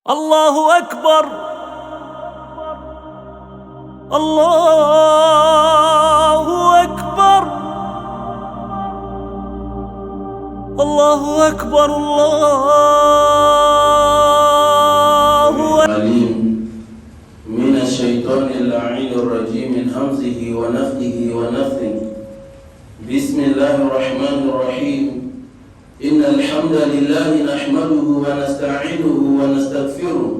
الله أكبر الله أكبر الله أكبر الله عليم من الشيطان اللعين الرجيم من همزه ونفخه ونفثه. بسم الله الرحمن الرحيم. إن الحمد لله نحمده ونستعينه ونستغفره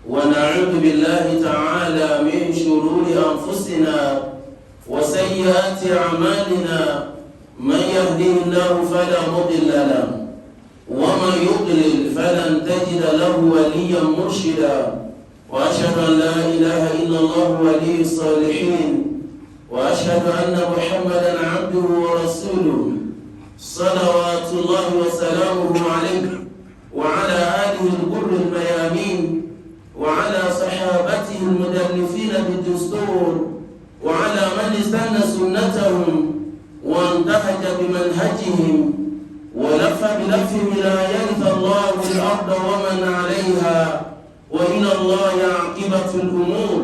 ونعوذ بالله تعالى من شرور أنفسنا وسيئات أعمالنا. من يهده الله فلا مضل له ومن يضلل فلن تجد له وليا مرشدا. وأشهد أن لا إله إلا الله ولي الصالحين وأشهد أن محمدا عبده ورسوله صلوات الله وسلامه عليه وعلى آله الغر الميامين وعلى صحابته المدلفين بالدستور وعلى من استنى سنتهم وانتهج بمنهجهم ولف بلفهم إلى يرث الله الأرض ومن عليها وإلى الله عاقبة الأمور.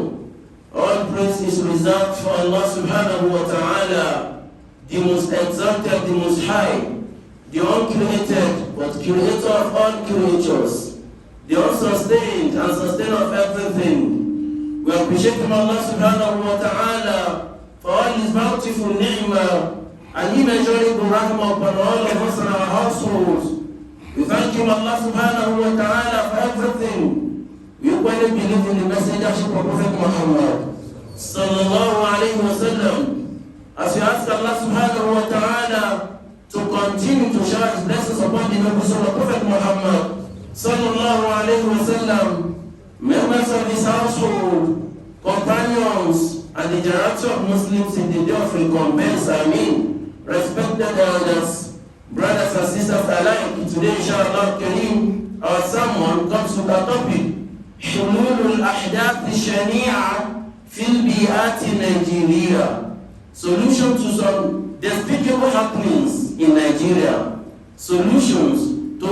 All praise is reserved for Allah subhanahu wa ta'ala, the most exalted, the most high, the uncreated, but creator of all creatures, the unsustained and sustainer of everything. We appreciate Him, Allah subhanahu wa ta'ala, for all His bountiful ni'mah and immeasurable rahmah upon all of us and our households. We thank Him, Allah subhanahu wa ta'ala, for everything. We equally believe in the messengership of Prophet Muhammad sallallahu alayhi wa sallam. As we ask Allah subhanahu wa ta'ala to continue to shower His blessings upon the noble soul of Prophet Muhammad sallallahu alayhi wa sallam, members of His household, companions, and the generation of Muslims in the day of recompense. Respected elders, brothers and sisters alike. Today, inshallah Kareem, our sermon comes with a topic: حلول الأحداث الشنيعة في البيئات النيجيرية. Solution to some despicable happenings in Nigeria. Solutions to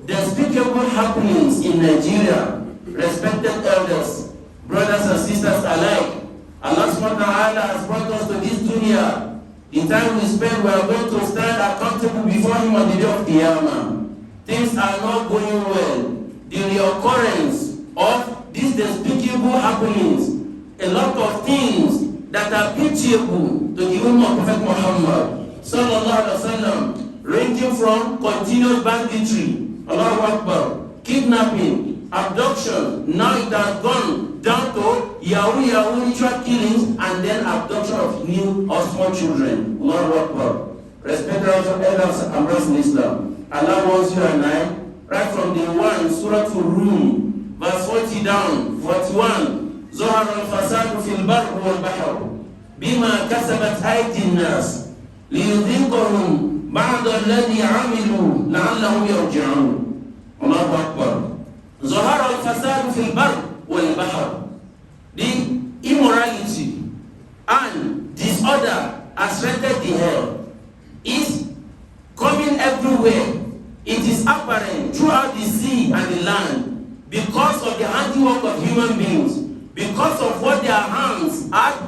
despicable happenings in Nigeria. Respected elders, brothers and sisters alike, Allah subhanahu wa ta'ala has brought us to this dunya. The time we spend, we are going to stand accountable before Him on the day of Qiyamah. Things are not going well. The reoccurrence of these despicable happenings, a lot of things that are pitiable to the Ummah of Prophet Muhammad sallallahu alaihi wasallam, ranging from continuous banditry, Allahu Akbar, kidnapping, abduction. Now it has gone down to Yahoo ritual killings and then abduction of new or small children. Allahu Akbar. Respected elders and brothers in Islam, Allah wants you and I, right from the one Surah Rum, verse 40 down, 41. ظهر الفساد في البر والبحر بما كسبت أيدي الناس ليذيقهم بعض الذي عملوا لعلهم يرجعون. الله أكبر. ظهر الفساد في البر والبحر. The immorality and disorder has rendered the air is coming everywhere. It is apparent throughout the sea and the land because of the handiwork of human beings, because of what their hands at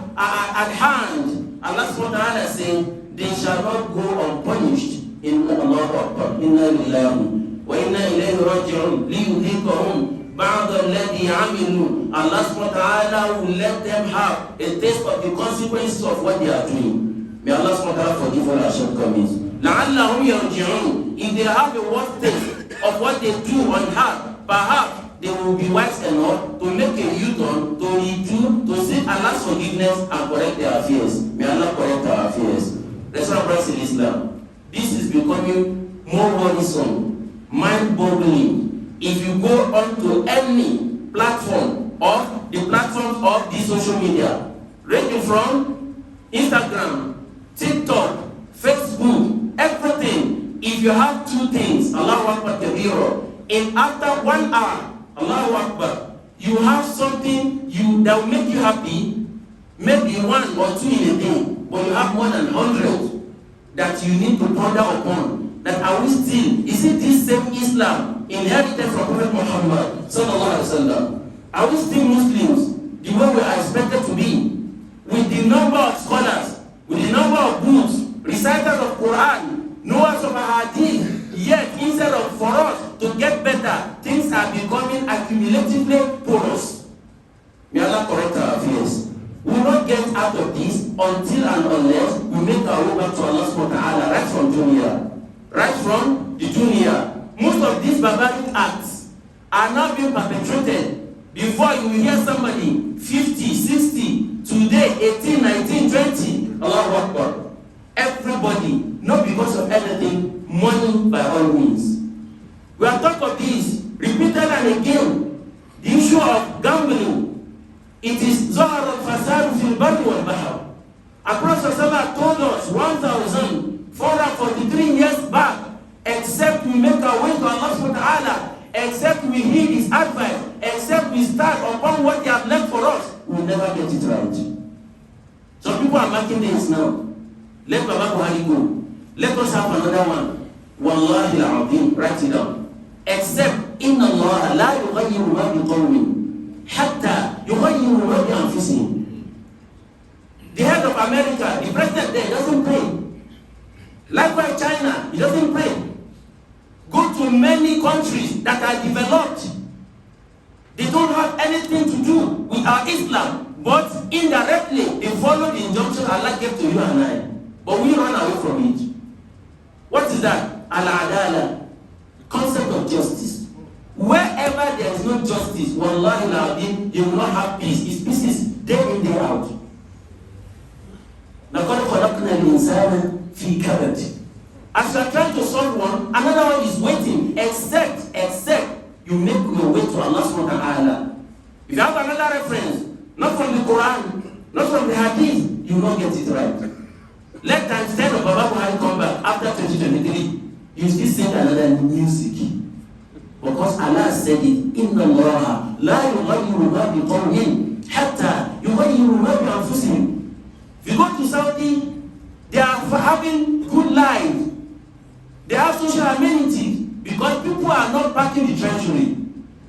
hand. Allah subhanahu wa ta'ala is saying, they shall not go unpunished. Inna Allahu Akbar. Inna lillahi wa inna ilayhi raji'un. Liyudhiqahum ba'da alladhi 'amilu. Allah subhanahu wa ta'ala will let them have a taste of the consequences of what they are doing. May Allah subhanahu wa ta'ala forgive all our shortcomings. لَعَلَّهُمْ يَرْجِعُونَ. If they have a worst taste of what they do on earth, perhaps they will be wise enough to make a U-turn, to redo, to seek Allah's forgiveness and correct their affairs. May Allah correct our affairs. Respected brothers in Islam, this is becoming more worrisome, mind-boggling. If you go onto any platform of the platforms of the social media, ranging from Instagram, TikTok, Facebook, everything, if you have two things, Allahu Akbar Kabira, and after 1 hour, Allahu Akbar, you have something that will make you happy, maybe 1 or 2 in a day, but you have more than 100 that you need to ponder upon. That are we still, is it this same Islam inherited from Prophet Muhammad sallallahu alaihi wasallam? Are we still Muslims the way we are expected to be? With the number of scholars, with the number of books, reciters of Quran, knowers of Hadith, yet instead of for us to get better, things are becoming accumulatively porous. May Allah correct our affairs. We will not get out of this until and unless we make our way back to Allah subhanahu wa ta'ala right from dunya. Right from the dunya. Most of these barbaric acts are now being perpetrated. Before you will hear somebody 50, 60, today 18, 19, 20. Allahu Akbar. Everybody, not because of anything, money by all means. We have talked of this repeated and again. The issue of gambling. It is Zahar al-Fasad fil Barri wal Bahr. Prophet told us 1,443 years back, except we make our way to Allah subhanahu wa ta'ala, except we heed his advice, except we start upon what he has left for us, we'll never get it right. Some people are making this now. Let Baba Buhari go. Let us have another one. Wallahi al-Azim, write it down. Except, Inna Allah la yughayyiru ma biqawmin hatta yughayyiru ma bi anfusihim. The head of America, the president there, doesn't pray. Likewise, China, he doesn't pray. Go to many countries that are developed. They don't have anything to do with our Islam, but indirectly they follow the injunction Allah gave to you and I. But we run away from it. What is that? Al-Adala, concept of justice. Wherever there is no justice, wallahi you will not have peace. It's peace day in, day out. As you are trying to solve one, another one is waiting, except you make your way to Allah subhanahu wa ta'ala. If you have another reference, not from the Quran, not from the Hadith, you will not get it right. Let times 10 of Baba Buhari come back after 2023, you still sing another music. Because Allah said it, Inna Allah la yughayyiru ma biqawmin hatta yughayyiru ma bi anfusihim. If you go to Saudi, they are having good lives. They have social amenities because people are not backing the treasury.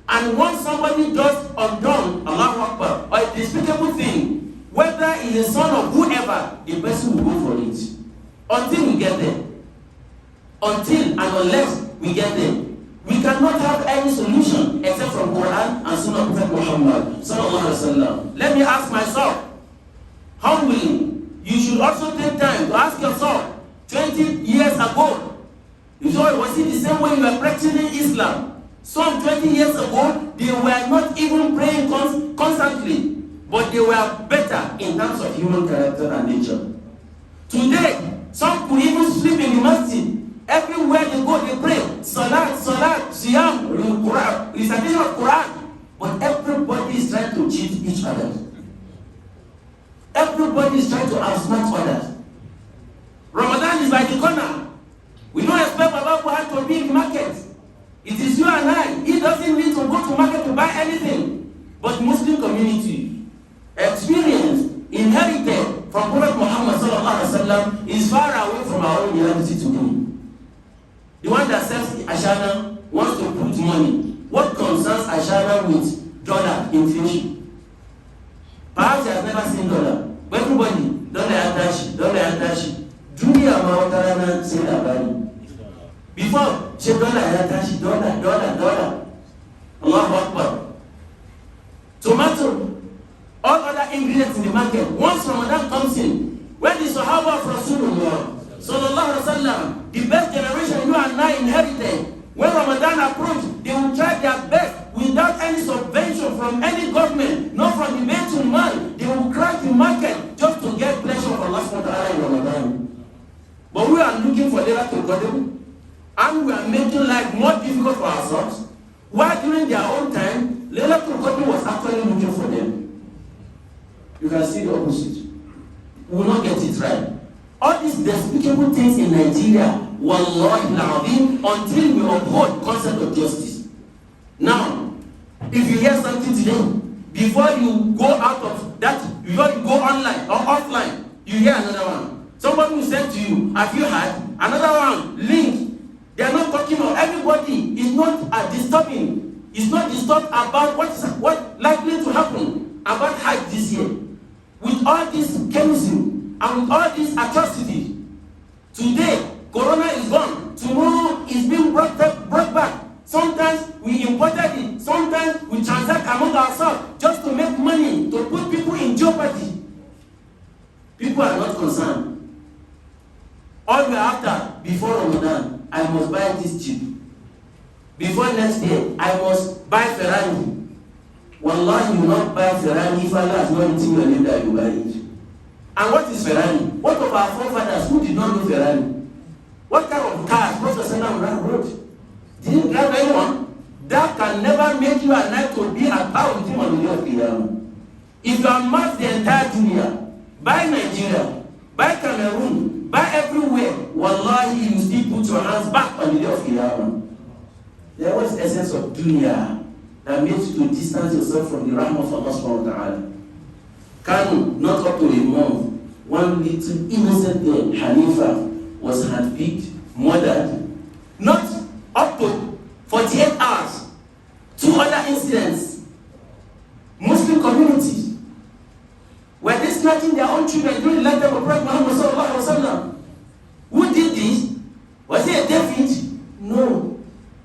And once somebody does undone, Allahu Akbar, or a despicable thing, whether he is a son of whoever, the person will go for it. Until we get there. Until and unless we get there. We cannot have any solution except from Quran and Sunnah of Prophet Muhammad sallallahu alaihi wasallam. Let me ask myself, humbly, you should also take time to ask yourself, 20 years ago, was it the same way you were practicing Islam? Some 20 years ago, they were not even praying constantly, but they were better in terms of human character and nature. Today, some could even sleep in the masjid. Everywhere they go, they pray. Salat, Siyam, Quran, recitation of Quran. But everybody is trying to cheat each other. Everybody is trying to outsmart others. Ramadan is by the corner. We don't expect Baba Buhari to be in the market. It is you and I. He doesn't need to go to market to buy anything. But Muslim community, experience, inherited from Prophet Muhammad sallallahu alaihi wasallam is far away from our own reality today. The one that sells Ashana wants to put money. What concerns Ashana with dollar inflation? Perhaps he has never seen dollar. But everybody, dollar atashi. Dunia mawatarana say labari. Before, she dollar atashi, dollar. Allahu Akbar. Tomato, all other ingredients in the market. Once Ramadan comes in, when the Sahaba of Rasulullah sallallahu alaihi wasallam, the best generation you and I inherited, when Ramadan approached, they will try their best without any subvention from any government, not from the Baitul Mal. They will crack the market just to get pleasure of Allah subhanahu wa ta'ala in Ramadan. But we are looking for Laylatul Qadr, and we are making life more difficult for ourselves, while during their own time, Laylatul Qadr was actually looking for them. You can see the opposite. We will not get it right. All these despicable things in Nigeria, wallahi al-azim, until we uphold concept of justice. Now, if you hear something today, before you go out of that, before you go online or offline, you hear another one. Somebody will say to you, have you had another one? Link. They are not talking about everybody is not disturbing. Is not disturbed about what likely to happen about Hajj this year. With all this chemistry and with all this atrocity, today Corona is gone. Tomorrow is being brought back. Sometimes we imported it. Sometimes we transact among ourselves just to make money to put people in jeopardy. People are not concerned. All we are after before Ramadan, I must buy this cheap. Before next year, I must buy Ferrari. Wallahi, you will not buy Ferrari if Allah has not written your name that you buy it. And what is Ferrari? What of our forefathers who did not know Ferrari? What kind of cars Prophet Sallallahu rode? Didn't drive anyone. That can never make you and I to be at par with him on the day of Qiyamah. If you are mapped the entire dunya, buy Nigeria, buy Cameroon, buy everywhere, wallahi, you still put your hands back on the day of Qiyamah. There was the essence of dunya that made you to distance yourself from the rahmah of Allah subhanahu wa ta'ala. Kanu, not up to a month, one little innocent girl, Hanifa, was handpicked, murdered, not up to 48 hours. 2 other incidents. Muslim communities were they snatching their own children during the lifetime of Prophet Muhammad sallallahu alaihi wasallam. Who did this? Was it a David? No.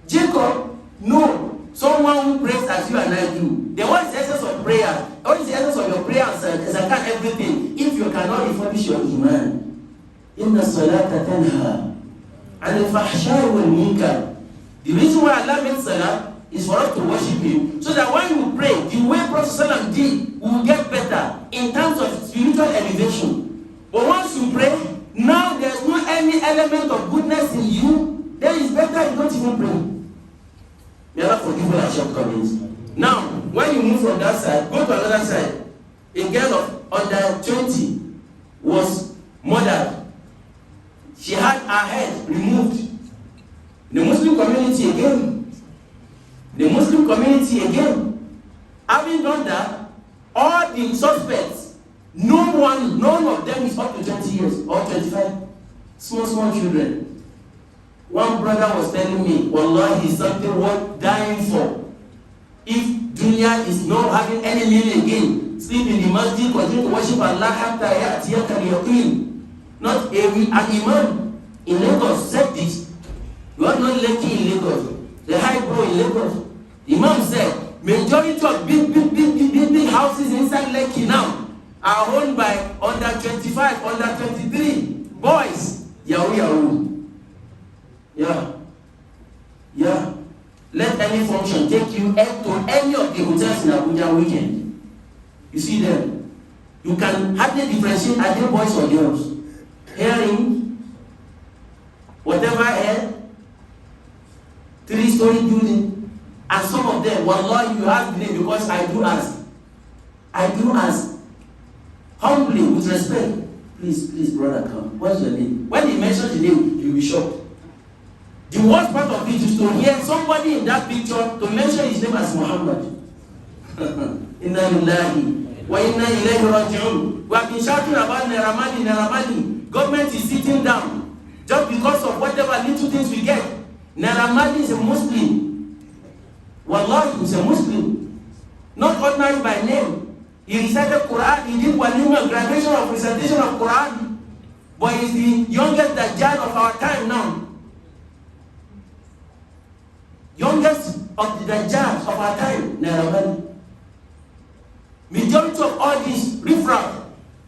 Jacob? No. Someone who prays as you and I do. Then what is the essence of prayer? What is the essence of your prayer and zakat, everything? If you cannot refurbish your iman. Inna salata tanha anil fahsha'i wal munkar. The reason why Allah made salah is for us to worship Him, so that when you pray, the way Prophet Sallam did, we will get better in terms of spiritual elevation. But once you pray, now there's no any element of goodness in you, then it's better you don't even pray. May Allah forgive our shortcomings. Now, when you move from that side, go to another side. A girl of under 20 was murdered. She had her head removed. The Muslim community again. The Muslim community again. Having done that, all the suspects, none of them is up to 20 years or 25. Small children. One brother was telling me, wallahi, is something worth dying for. If dunya is not having any meaning again, sleep in the masjid, continue to worship Allah hatta ya'tiyaka al-yaqeen. Not an imam in Lagos said this. You are not lucky in Lagos. The high bro in Lagos. The imam said, majority of big houses inside Lekki now are owned by under 25, under 23 boys. Yahoo. Yeah. Let any function take you to any of the hotels in Abuja weekend. You see them. You can hardly differentiate are they boys or girls. Hearing, whatever hair, 3-story building, and some of them, wallahi, you have the name because I do ask. Humbly, with respect. Please, brother, come. What's your name? When he mentions the name, you'll be shocked. The worst part of it is to hear somebody in that picture to mention his name as Muhammad. Inna lillahi wa inna ilayhi raji'un. We have been shouting about Naira Marley. Government is sitting down just because of whatever little things we get. Naira Marley is a Muslim. Wallahi, he's a Muslim. Not ordinary by name. He recited Quran, he did walima, graduation of recitation of Quran. But he's the youngest Dajjal of our time now. Youngest of the Dajjals of our time, Naira Marley. Majority of all these riffraff,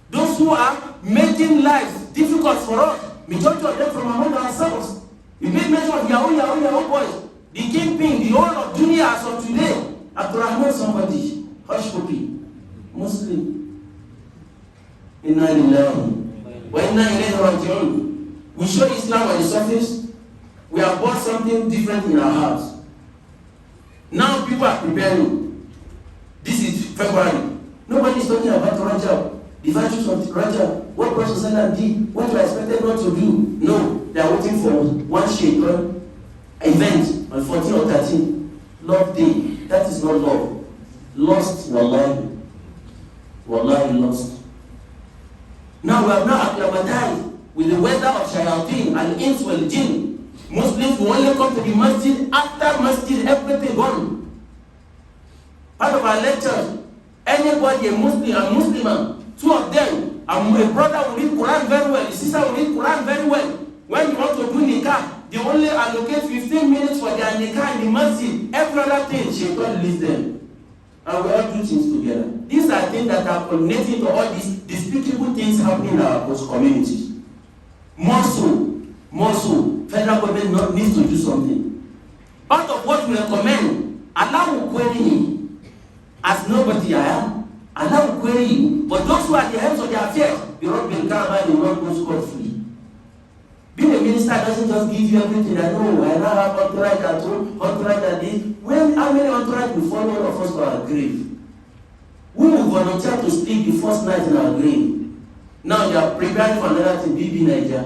those who are making life difficult for us, majority of them from among ourselves. We make mention of Yahoo boys. The kingpin, the whole of dunya as of today, Abdurrahman somebody, hush puppy, Muslim. Inna lillahi wa inna ilayhi raji'un. We show Islam on the surface. We have bought something different in our house. Now people are preparing. This is February. Nobody is talking about Rajab, the virtues of Rajab, what Prophet Sallallahu did, what we expected not to do. No, they are waiting for one shaitan event on 14 or 13. Love day. That is not love. Lost, wallahi. Wallahi lost. Now we have now acclimatized with the weather of shayateen and ins wal jinn. Muslims will only come to the masjid after masjid, everything gone. Part of our lectures, anybody, a Muslim, two of them, a brother will read Quran very well, a sister will read Quran very well. When you want to do nikah, they only allocate 15 minutes for their nikah in the masjid. Every other thing, shaitan leads them. And we all do things together. These are things that are connected to all these despicable things happening in our post communities. More so, federal government needs to do something. Part of what we recommend, Allah will query me. As nobody I am, Allah will query you. But those who are at the heads of their affairs, you not be carried, you not go scot-free. Being a minister doesn't just give you everything. I know, I now have entourage at home, entourage at this. How many entourage will follow all of us to our grave? We will volunteer to sleep the first night in our grave. Now they are preparing for another thing, BB Niger.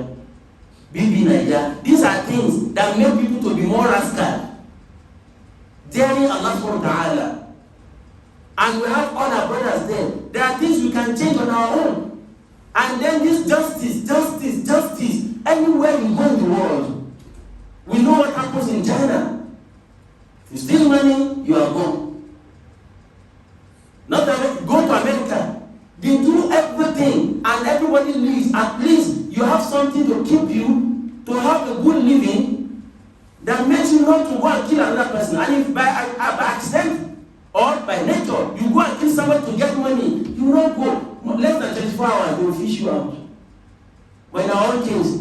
These are things that make people to be more rascal. Daring Allah subhanahu wa ta'ala. And we have all our brothers there. There are things we can change on our own. And then this justice, anywhere you go in the world, we know what happens in China. If you steal money, you are gone. Not that you go to America, they do everything and everybody lives. At least you have something to keep you, to have a good living that makes you not to go and kill another person. And if by accident or by nature you go and kill somebody to get money, you will not go. Less than 24 hours, they will fish you out. But in our own case,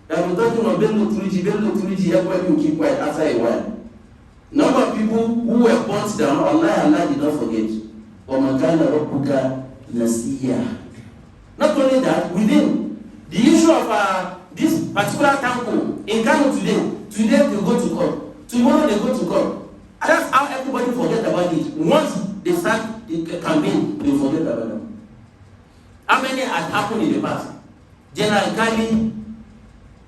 that we're talking of Bello 3G, everybody will keep quiet after a while. Number of people who were burnt down, Allah did not forget. Not only that, within the issue of this particular temple in Kano today they go to court. Tomorrow they go to court. And that's how everybody forget about it. Once they start the campaign, they forget about it. How many had happened in the past? General Kali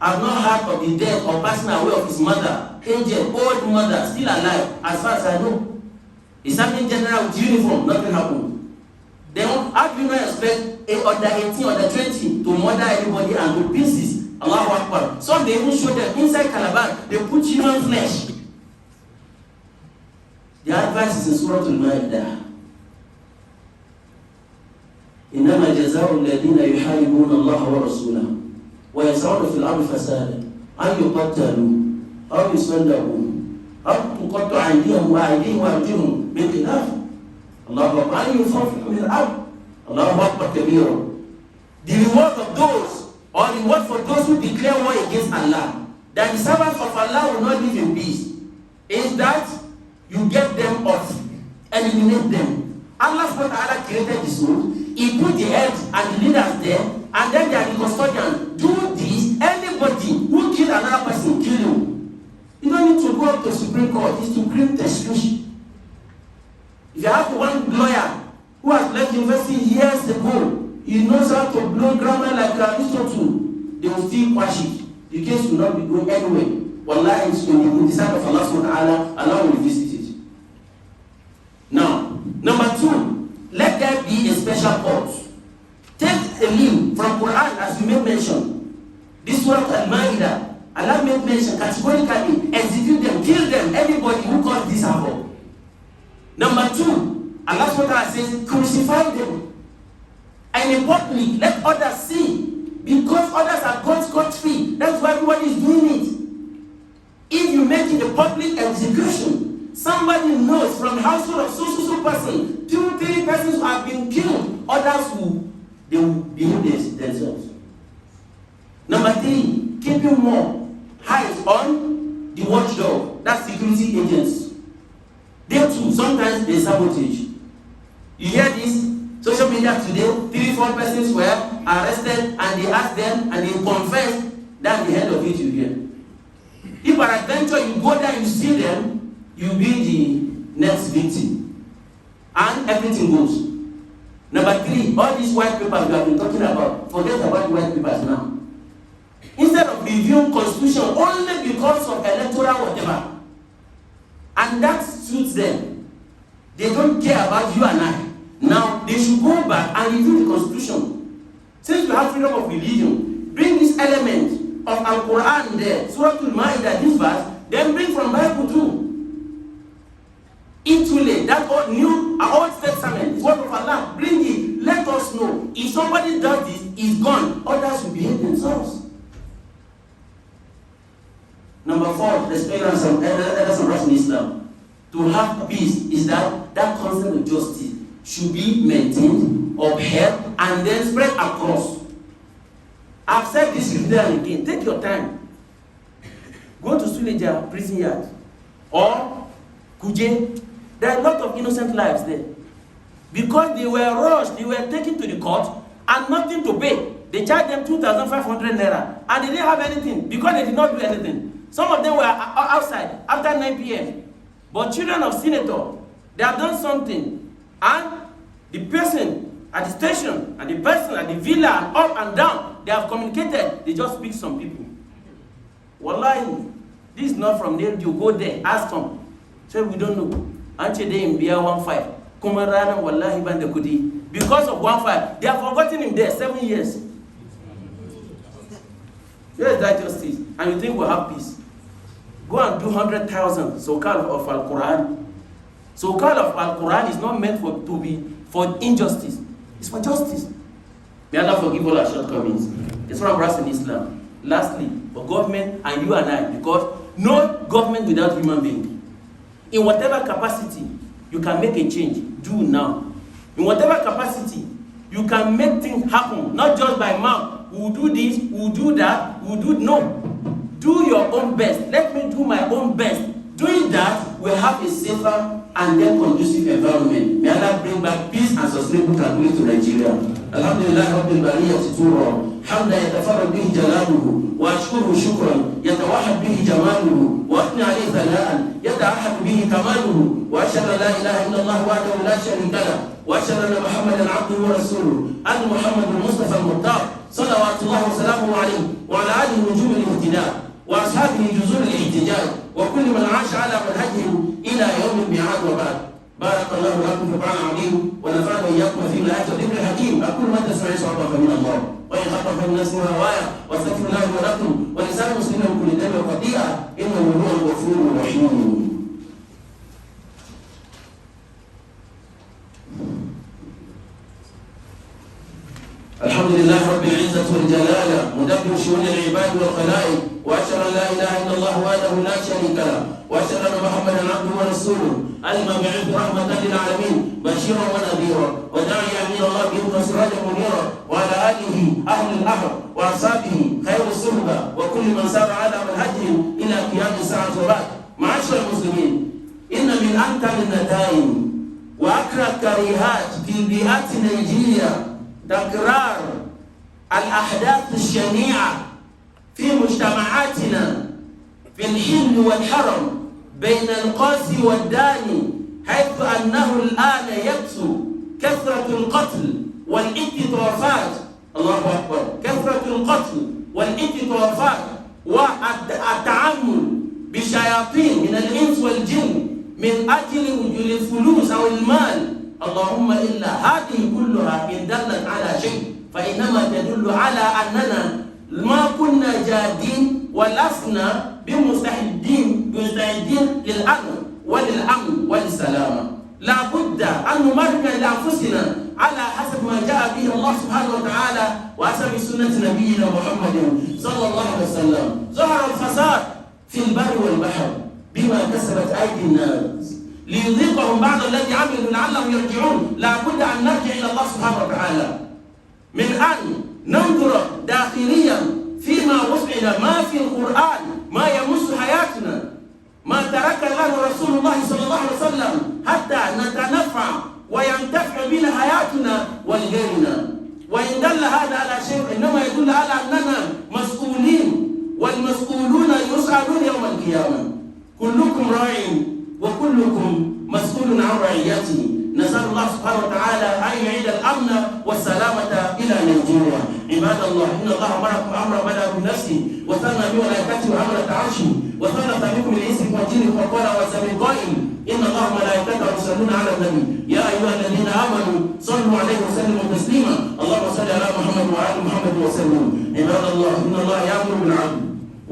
has not heard of the death or passing away of his mother, Angel, old mother, still alive, as far as I know. He's having general with uniform, nothing happened. Then how do you not expect under 18, under 20 to murder everybody and to pieces? Allahu Akbar. Some they even show them inside Calabar, they put human flesh. The advice is in Surah Al-Ma'idah. إنما جزاء الذين يحاربون الله ورسوله ويسعون في الأرض فسادا أن يقتلوا أو يصلبوا أو تقطع أيديهم وأرجلهم من خلاف الله أكبر أن ينفوا من الأرض الله أكبر كبيرا. The reward of those, or the reward for those who declare war against Allah, that the servants of Allah will not live in peace, is that you get them off, eliminate them. Allah subhanahu wa ta'ala created this world. He put the heads and the leaders there, and then they are the custodians. Do this, anybody who kill another person, kill him. You don't need to go up to Supreme Court. It's to create testimony. If you have one lawyer who has left university years ago, he knows how to blow grammar like Aristotle, they will still quash it. The case will not be going anywhere. Wallahi, it's going to be the of Allah subhanahu wa ta'ala, Allah will visit it. Now, number 2, let there be a special court. Take a leave from Quran as you made mention. This Surah Al-Ma'idah, Allah made mention categorically, execute them, kill them, anybody who calls this havoc. Number 2, Allah subhanahu wa ta'ala says, crucify them. And in public, let others see. Because others are gone scot-free. That's why everybody is doing it. If you make it a public execution, somebody knows from the household of so person, 2, 3 persons who have been killed, others they will behave themselves. Number 3, keeping more eyes on the watchdog, that's security agents. They too, sometimes they sabotage. You hear this? Social media today, 3-4 persons were arrested and they asked them and they confessed. That's the end of it you hear. If by adventure you go there and you see them, you'll be the next victim. And everything goes. Number 3, all these white papers we have been talking about, forget about the white papers now. Instead of reviewing constitution only because of electoral whatever, and that suits them, they don't care about you and I. Now, they should go back and review the constitution. Since we have freedom of religion, bring this element of Al-Quran there, Surah Al-Ma'idah, this verse, then bring from Bible too. Ituale, that old Old Testament is word of Allah. Bring it. Let us know. If somebody does this, is gone. Others will behave themselves. Number 4, respect elders and rights in Islam. To have peace is that concept of justice should be maintained, upheld, and then spread across. I've said this again and again. Take your time. Go to Suleja prison yard or Kuje. There are a lot of innocent lives there. Because they were rushed, they were taken to the court and nothing to pay. They charged them 2,500 naira and they didn't have anything because they did not do anything. Some of them were outside after 9 p.m. But children of senator, they have done something. And the person at the station and the person at the villa and up and down, they have communicated. They just pick some people. Wallahi, this is not from there. You go there, ask them. Say, we don't know. Anche day in Bia 1-5. Kumarana wallahi bande kudi. Because of 1-5, they have forgotten him there 7 years. Where is that justice? And you think we'll have peace? Go and do 100,000 Sokal of Al-Quran. Sokal of Al-Quran is not meant for injustice. It's for justice. May Allah forgive all our shortcomings. It's what I'm asking in Islam. Lastly, for government and you and I, because no government without human being. In whatever capacity you can make a change, do now. In whatever capacity you can make things happen, not just by mouth. We'll do this, we'll do that, no. Do your own best. Let me do my own best. Doing that, we'll have a safer and then conducive environment. May Allah bring back peace and sustainable tranquility to Nigeria. Alhamdulillah Rabbil Bariyati Tura. حمدا يتفرد به جلاله واشكره شكرا يتوحد به جماله واثني عليه ثناء يتعهد به كماله واشهد ان لا اله الا الله وحده لا شريك له واشهد ان محمدا عبده ورسوله ان محمد المصطفى المختار صلوات الله وسلامه عليه وعلى اله نجوم الاهتداء واصحابه جذور الاحتجاج وكل من عاش على منهجهم الى يوم الميعاد وبعد. بارك الله لكم في القران العظيم ونفعنا واياكم فيما الايات والذكر الحكيم. اقول ما تسمعون صوابا فمن الله وإن خطف الناس من هوايا واستغفر الله ولكم ولسائر المسلمين من كل ذنب وخطيئة إنه هو الغفور الرحيم. الحمد لله رب العزة والجلالة مدبر شؤون العباد والخلائق وأشهد أن لا إله إلا الله وحده لا شريك له وأشهد أن محمدا عبده ورسوله المبعوث رحمة للعالمين بشيرا ونذيرا وداعيا إلى الله بإذن سراجا منيرا وعلى آله أهل الأمر وأصحابه خير الصحبة وكل من سار على منهجهم إلى قيام الساعة وبعد. معاشر المسلمين، إن من أنكر النتائج وأكثر الكريهات في بيئات نيجيريا تكرار الأحداث الشنيعة في مجتمعاتنا في الحل والحرم بين القاسي والداني، حيث أنه الآن يكثر كثرة القتل والاكتطافات. الله أكبر. كثرة القتل والاكتطافات والتعامل بشياطين من الإنس والجن من أجل وجود الفلوس أو المال. اللهم إلا هذه كلها إن دلت على شيء فإنما تدل على أننا ما كنا جادين ولسنا بمستعدين للأمن وللسلامة. لا بد أن نمرن لأنفسنا على حسب ما جاء به الله سبحانه وتعالى وحسب سنة نبينا محمد صلى الله عليه وسلم. ظهر الفساد في البر والبحر بما كسبت أيدي الناس ليذيقهم بعض الذي عملوا لعلهم يرجعون. لا بد أن نرجع إلى الله سبحانه وتعالى من أن ننظر داخليا فيما وصل ما في القرآن ما يمس حياتنا، ما ترك لنا رسول الله صلى الله عليه وسلم حتى نتنفع وينتفع بنا حياتنا ولغيرنا. وإن دل هذا على شيء إنما يدل على أننا مسؤولين والمسؤولون يسألون يوم القيامة. كلكم راع وكلكم مسؤول عن رعيته. نسأل الله سبحانه وتعالى أن يعيد الأمن والسلامة إلى نيجيريا. عباد الله، إن الله أمركم أمرا بدأ بنفسه وثنى بملائكته وحملة عرشه وثلث بكم الإنس والجن فقال وسمي القائل إن الله وملائكته يصلون على النبي يا أيها الذين آمنوا صلوا عليه وسلموا تسليما اللهم صل على محمد وعلى محمد وسلم. عباد الله إن الله يأمر بالعدل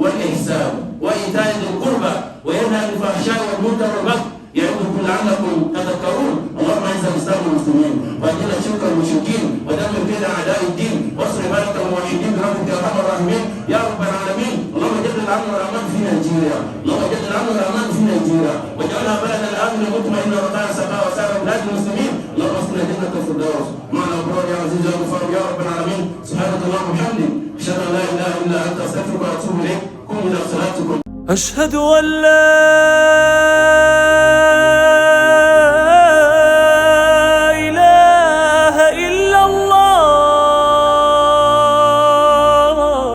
والإحسان وإيتاء ذي القربى وينهى عن الفحشاء والمنكر والبغي يعظكم لعلكم تذكرون. اللهم اعز الاسلام والمسلمين واذل الشرك والمشركين ودمر كيد اعداء الدين واصر بلد الموحدين برحمتك يا ارحم الراحمين يا رب العالمين. اللهم جدد الامن والامان في نيجيريا، اللهم جدد الامن والامان في نيجيريا واجعلها بلدا امنا مطمئنا رخاء سخاء وسائر بلاد المسلمين. اللهم اسكن جنة الفردوس مع الابرار يا عزيز يا غفار يا رب العالمين. سبحانك اللهم وبحمدك اشهد ان لا اله الا انت استغفرك واتوب اليك. قوموا الى صلاتكم. أشهد أن لا